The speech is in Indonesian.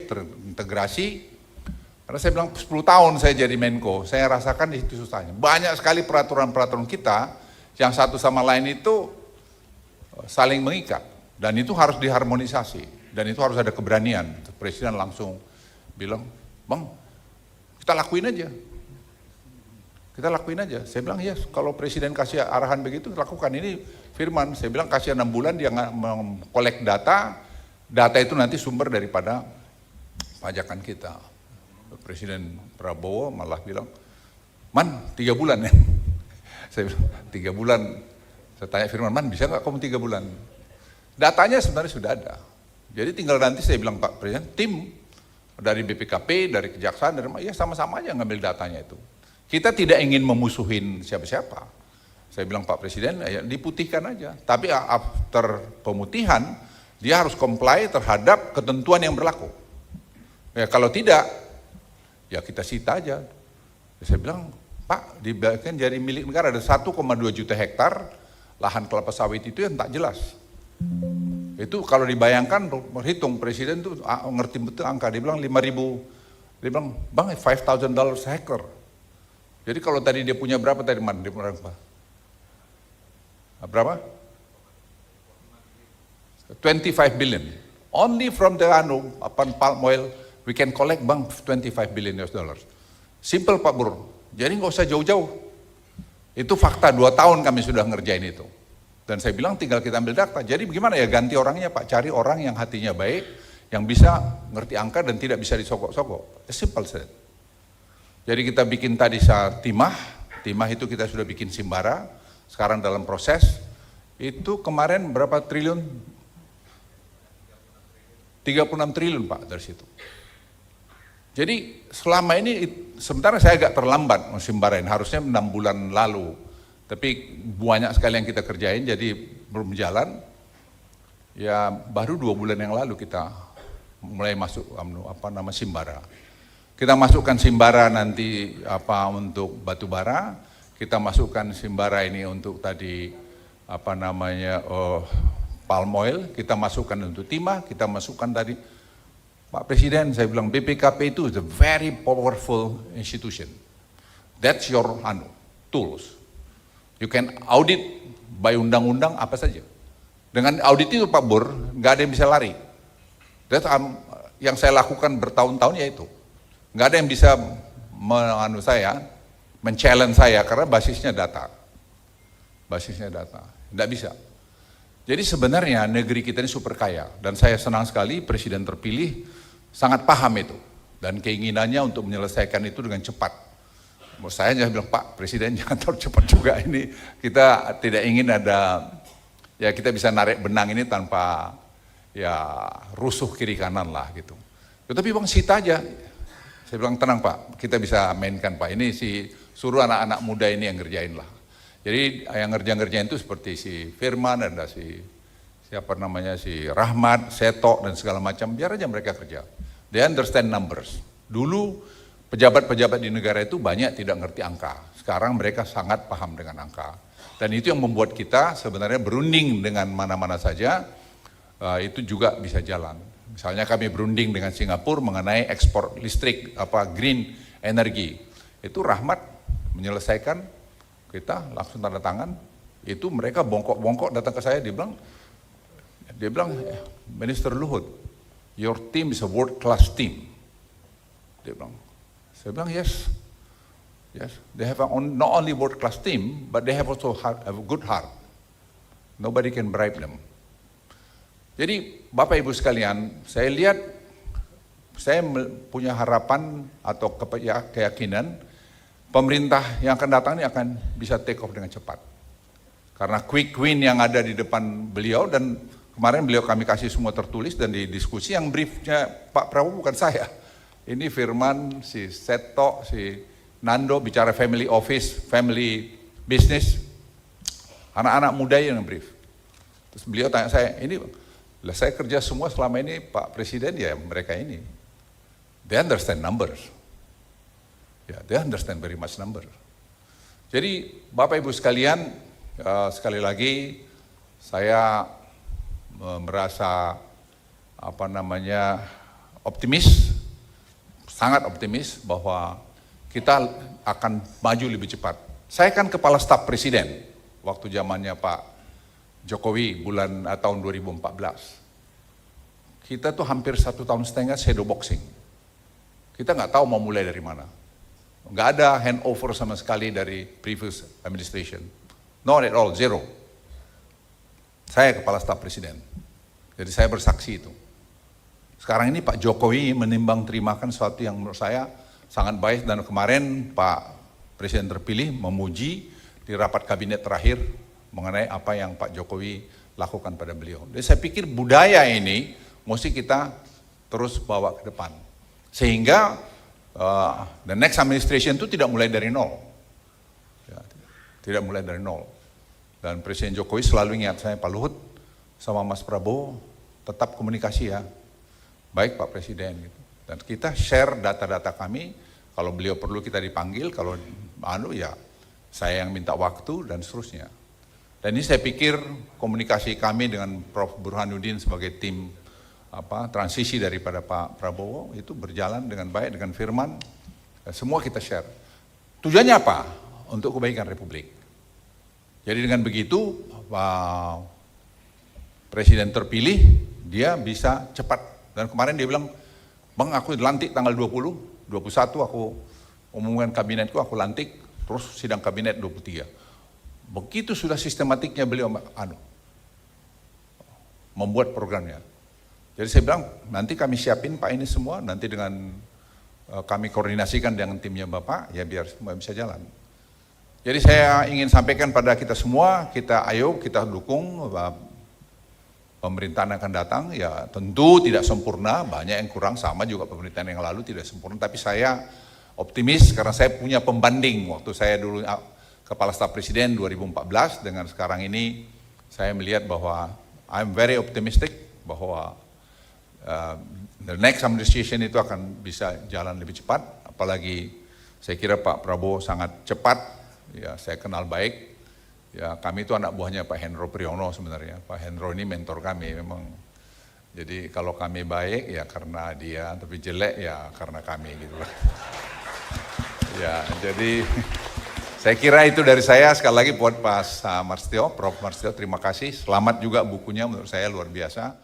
terintegrasi. Karena saya bilang 10 tahun saya jadi Menko, saya rasakan itu susahnya. Banyak sekali peraturan-peraturan kita yang satu sama lain itu saling mengikat. Dan itu harus diharmonisasi. Dan itu harus ada keberanian. Presiden langsung bilang, Bang, kita lakuin aja. Kita lakuin aja. Saya bilang, ya kalau Presiden kasih arahan begitu, lakukan. Ini firman, saya bilang kasih 6 bulan dia mengkolek data. Data itu nanti sumber daripada pajakan kita. Presiden Prabowo malah bilang, Man, 3 bulan ya. Saya bilang, 3 bulan. Saya tanya Firman, Man bisa nggak kamu 3 bulan? Datanya sebenarnya sudah ada. Jadi tinggal nanti saya bilang Pak Presiden, tim dari BPKP, dari Kejaksaan, ya sama-sama aja ngambil datanya itu. Kita tidak ingin memusuhin siapa-siapa. Saya bilang Pak Presiden, ya diputihkan aja. Tapi after pemutihan, dia harus comply terhadap ketentuan yang berlaku. Ya kalau tidak, ya kita sita aja. Saya bilang, Pak, dibiarkan jadi milik negara, ada 1,2 juta hektar lahan kelapa sawit itu yang tak jelas. Itu kalau dibayangkan, berhitung Presiden tuh ngerti betul angka, dia bilang 5.000, dia bilang, Bang, $5,000 hektar. Jadi kalau tadi dia punya berapa tadi, Man? Dia punya berapa? 25 billion. Only from the palm oil, we can collect, Bang, 25 billion US dollars. Simple Pak Bur, jadi nggak usah jauh-jauh. Itu fakta, 2 tahun kami sudah ngerjain itu. Dan saya bilang tinggal kita ambil data. Jadi bagaimana ya ganti orangnya Pak, cari orang yang hatinya baik, yang bisa ngerti angka dan tidak bisa disogok-sogok. Simple saja. Jadi kita bikin tadi timah itu kita sudah bikin Simbara, sekarang dalam proses. Itu kemarin berapa triliun? 36 triliun Pak dari situ. Jadi selama ini sementara saya agak terlambat Simbarain, harusnya 6 bulan lalu. Tapi banyak sekali yang kita kerjain jadi belum jalan. Ya baru 2 bulan yang lalu kita mulai masuk Simbara. Kita masukkan Simbara nanti untuk batu bara, kita masukkan Simbara ini untuk tadi palm oil, kita masukkan untuk timah, kita masukkan tadi Pak Presiden, saya bilang BPKP itu is a very powerful institution. That's your tools. You can audit by undang-undang apa saja. Dengan audit itu Pak Bur, nggak ada yang bisa lari. That's yang saya lakukan bertahun-tahun ya itu. Nggak ada yang bisa men-challenge saya karena basisnya data. Basisnya data, nggak bisa. Jadi sebenarnya negeri kita ini super kaya dan saya senang sekali Presiden terpilih sangat paham itu dan keinginannya untuk menyelesaikan itu dengan cepat. Saya hanya bilang Pak Presiden jangan terlalu cepat juga ini, kita tidak ingin ada, ya kita bisa narik benang ini tanpa ya rusuh kiri kanan lah gitu. Tetapi Bang sita aja. Saya bilang tenang Pak, kita bisa mainkan Pak, ini suruh anak-anak muda ini yang ngerjain lah. Jadi yang ngerjain itu seperti si Firman, ada si Rahmat, Seto dan segala macam, biar aja mereka kerja. They understand numbers. Dulu pejabat-pejabat di negara itu banyak tidak ngerti angka. Sekarang mereka sangat paham dengan angka. Dan itu yang membuat kita sebenarnya berunding dengan mana-mana saja, itu juga bisa jalan. Misalnya kami berunding dengan Singapura mengenai ekspor listrik, green energy. Itu Rahmat menyelesaikan, kita langsung tanda tangan. Itu mereka bongkok-bongkok datang ke saya, dia bilang, Minister Luhut, your team is a world class team. Dia bilang, saya bilang yes, they have not only world class team, but they have also have a good heart. Nobody can bribe them. Jadi Bapak Ibu sekalian, saya lihat, saya punya harapan atau keyakinan pemerintah yang akan datang ini akan bisa take off dengan cepat. Karena quick win yang ada di depan beliau, dan kemarin beliau kami kasih semua tertulis dan di diskusi, yang briefnya Pak Prabowo bukan saya. Ini Firman, si Seto, si Nando bicara family office, family business, anak-anak muda yang brief. Terus beliau tanya saya, ini lah saya kerja semua selama ini Pak Presiden, ya mereka ini. They understand numbers. Ya, they understand very much number. Jadi Bapak Ibu sekalian, sekali lagi saya merasa optimis, sangat optimis bahwa kita akan maju lebih cepat. Saya kan kepala staf presiden waktu zamannya Pak Jokowi tahun 2014. Kita tuh hampir 1,5 tahun shadow boxing. Kita nggak tahu mau mulai dari mana. Nggak ada handover sama sekali dari previous administration. Not at all, zero. Saya kepala staf presiden. Jadi saya bersaksi itu. Sekarang ini Pak Jokowi menimbang terimakan sesuatu yang menurut saya sangat baik, dan kemarin Pak Presiden terpilih memuji di rapat kabinet terakhir mengenai apa yang Pak Jokowi lakukan pada beliau. Jadi saya pikir budaya ini mesti kita terus bawa ke depan. Sehingga the next administration itu tidak mulai dari nol. Ya, tidak mulai dari nol. Dan Presiden Jokowi selalu ingat saya, Pak Luhut sama Mas Prabowo tetap komunikasi ya. Baik Pak Presiden gitu. Dan kita share data-data kami, kalau beliau perlu kita dipanggil, kalau ya saya yang minta waktu dan seterusnya. Dan ini saya pikir komunikasi kami dengan Prof. Burhanuddin sebagai tim transisi daripada Pak Prabowo itu berjalan dengan baik, dengan Firman, semua kita share. Tujuannya apa? Untuk kebaikan Republik. Jadi dengan begitu Pak Presiden terpilih, dia bisa cepat. Dan kemarin dia bilang, Bang aku lantik tanggal 20, 21 aku umumkan kabinetku, aku lantik, terus sidang kabinet 23. Begitu sudah sistematiknya beliau membuat programnya. Jadi saya bilang, nanti kami siapin Pak ini semua, nanti dengan kami koordinasikan dengan timnya Bapak, ya biar semua bisa jalan. Jadi saya ingin sampaikan pada kita semua, ayo kita dukung pemerintahan akan datang, ya tentu tidak sempurna, banyak yang kurang, sama juga pemerintahan yang lalu tidak sempurna, tapi saya optimis karena saya punya pembanding waktu saya dulu kepala staf presiden 2014 dengan sekarang ini, saya melihat bahwa I'm very optimistic bahwa the next administration itu akan bisa jalan lebih cepat, apalagi saya kira Pak Prabowo sangat cepat, ya saya kenal baik. Ya kami itu anak buahnya Pak Hendro Priyono sebenarnya. Pak Hendro ini mentor kami memang. Jadi kalau kami baik ya karena dia, tapi jelek ya karena kami gitu lah. Ya jadi saya kira itu dari saya. Sekali lagi buat Pak Marstio, Prof. Marstio terima kasih. Selamat juga bukunya menurut saya luar biasa.